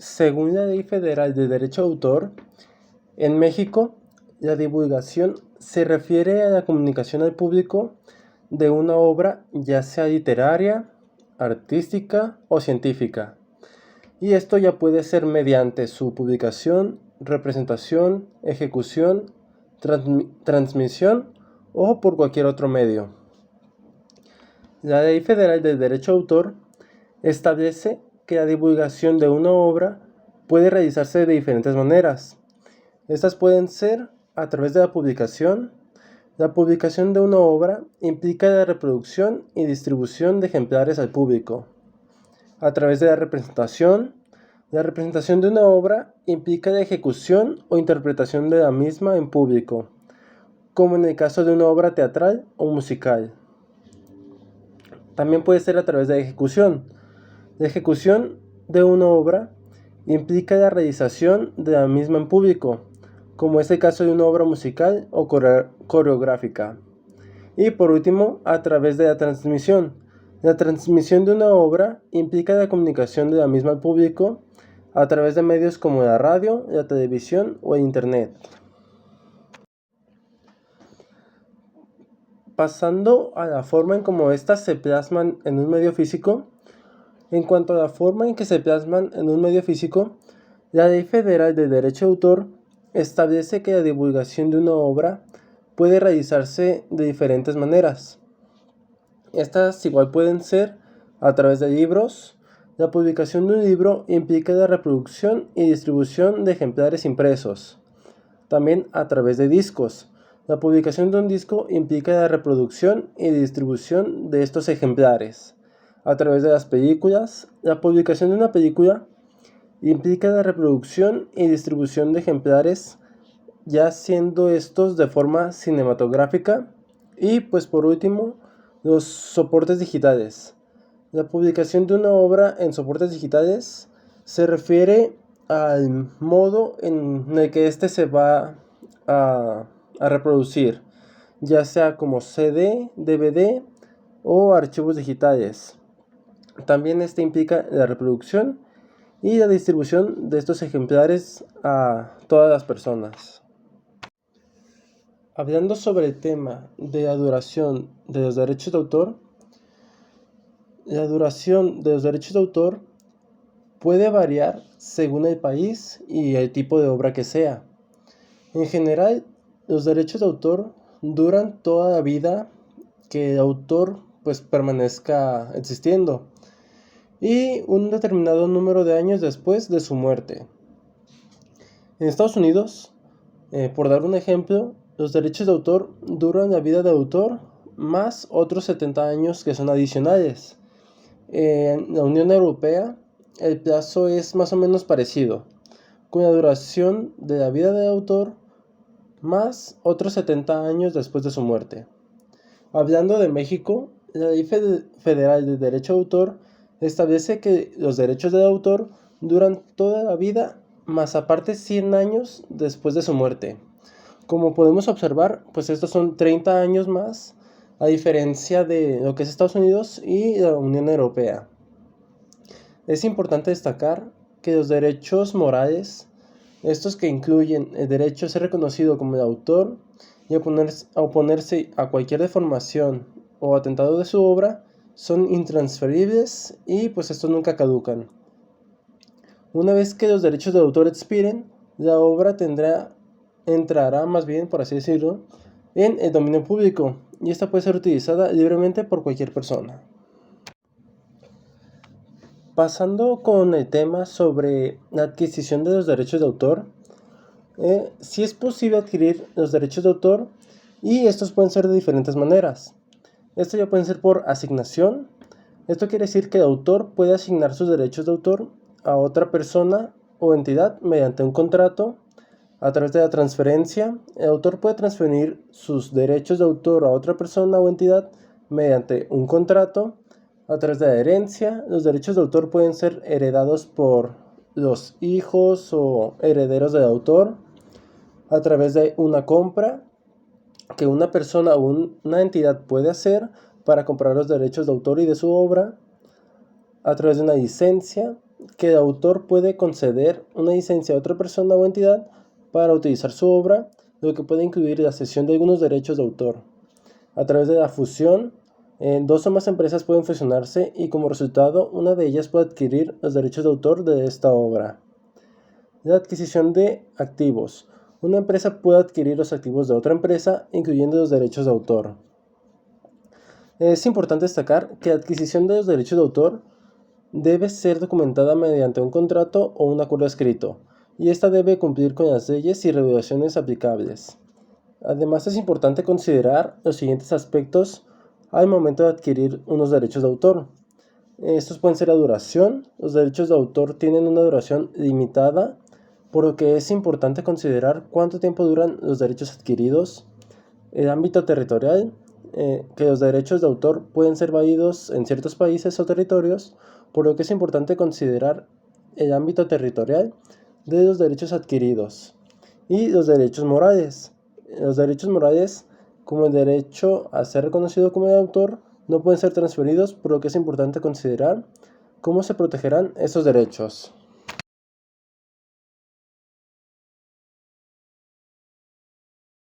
Según la Ley Federal de Derecho de Autor, en México, la divulgación se refiere a la comunicación al público de una obra, ya sea literaria, artística o científica. Y esto ya puede ser mediante su publicación, representación, ejecución, transmisión o por cualquier otro medio. La Ley Federal de Derecho de Autor establece que la divulgación de una obra puede realizarse de diferentes maneras. Estas pueden ser a través de la publicación. La publicación de una obra implica la reproducción y distribución de ejemplares al público. A través de la representación de una obra implica la ejecución o interpretación de la misma en público, como en el caso de una obra teatral o musical. También puede ser a través de la ejecución. La ejecución de una obra implica la realización de la misma en público, como es el caso de una obra musical o coreográfica. Y por último, a través de la transmisión. La transmisión de una obra implica la comunicación de la misma al público a través de medios como la radio, la televisión o el internet. Pasando a la forma en cómo éstas se plasman en un medio físico. En cuanto a la forma en que se plasman en un medio físico, la Ley Federal de Derecho de Autor establece que la divulgación de una obra puede realizarse de diferentes maneras. Estas igual pueden ser a través de libros. La publicación de un libro implica la reproducción y distribución de ejemplares impresos. También a través de discos. La publicación de un disco implica la reproducción y distribución de estos ejemplares. A través de las películas, la publicación de una película implica la reproducción y distribución de ejemplares, ya siendo estos de forma cinematográfica. Y pues por último, los soportes digitales. La publicación de una obra en soportes digitales se refiere al modo en el que éste se va a reproducir, ya sea como CD, DVD o archivos digitales. También este implica la reproducción y la distribución de estos ejemplares a todas las personas. Hablando sobre el tema de la duración de los derechos de autor, la duración de los derechos de autor puede variar según el país y el tipo de obra que sea. En general, los derechos de autor duran toda la vida que el autor permanezca existiendo y un determinado número de años después de su muerte. En Estados Unidos, por dar un ejemplo, los derechos de autor duran la vida del autor más otros 70 años que son adicionales. En la Unión Europea, el plazo es más o menos parecido, con la duración de la vida del autor más otros 70 años después de su muerte. Hablando de México, la Ley Federal de Derecho de Autor establece que los derechos del autor duran toda la vida, más aparte 100 años después de su muerte. Como podemos observar, pues estos son 30 años más, a diferencia de lo que es Estados Unidos y la Unión Europea. Es importante destacar que los derechos morales, estos que incluyen el derecho a ser reconocido como el autor y a oponerse a cualquier deformación o atentado de su obra, son intransferibles y pues estos nunca caducan. Una vez que los derechos de autor expiren, la obra entrará más bien, por así decirlo, en el dominio público y esta puede ser utilizada libremente por cualquier persona. Pasando con el tema sobre la adquisición de los derechos de autor, sí es posible adquirir los derechos de autor y estos pueden ser de diferentes maneras. Esto ya pueden ser por asignación. Esto quiere decir que el autor puede asignar sus derechos de autor a otra persona o entidad mediante un contrato. A través de la transferencia, el autor puede transferir sus derechos de autor a otra persona o entidad mediante un contrato. A través de la herencia, los derechos de autor pueden ser heredados por los hijos o herederos del autor. A través de una compra que una persona o una entidad puede hacer para comprar los derechos de autor y de su obra. A través de una licencia, que el autor puede conceder una licencia a otra persona o entidad para utilizar su obra, lo que puede incluir la cesión de algunos derechos de autor. A través de la fusión, dos o más empresas pueden fusionarse y como resultado una de ellas puede adquirir los derechos de autor de esta obra. La adquisición de activos. Una empresa puede adquirir los activos de otra empresa, incluyendo los derechos de autor. Es importante destacar que la adquisición de los derechos de autor debe ser documentada mediante un contrato o un acuerdo escrito, y esta debe cumplir con las leyes y regulaciones aplicables. Además, es importante considerar los siguientes aspectos al momento de adquirir unos derechos de autor. Estos pueden ser la duración. Los derechos de autor tienen una duración limitada, por lo que es importante considerar cuánto tiempo duran los derechos adquiridos. El ámbito territorial, que los derechos de autor pueden ser válidos en ciertos países o territorios, por lo que es importante considerar el ámbito territorial de los derechos adquiridos. Y los derechos morales. Los derechos morales, como el derecho a ser reconocido como el autor, no pueden ser transferidos, por lo que es importante considerar cómo se protegerán esos derechos.